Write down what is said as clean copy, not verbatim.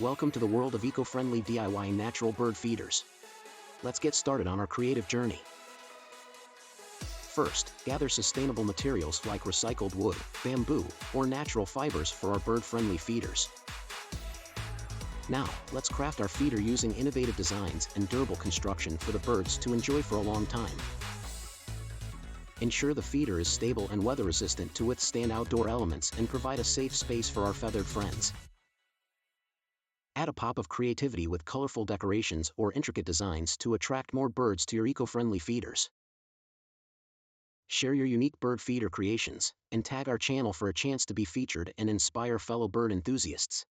Welcome to the world of eco-friendly DIY natural bird feeders. Let's get started on our creative journey. First, gather sustainable materials like recycled wood, bamboo, or natural fibers for our bird-friendly feeders. Now, let's craft our feeder using innovative designs and durable construction for the birds to enjoy for a long time. Ensure the feeder is stable and weather-resistant to withstand outdoor elements and provide a safe space for our feathered friends. Add a pop of creativity with colorful decorations or intricate designs to attract more birds to your eco-friendly feeders. Share your unique bird feeder creations, and tag our channel for a chance to be featured and inspire fellow bird enthusiasts.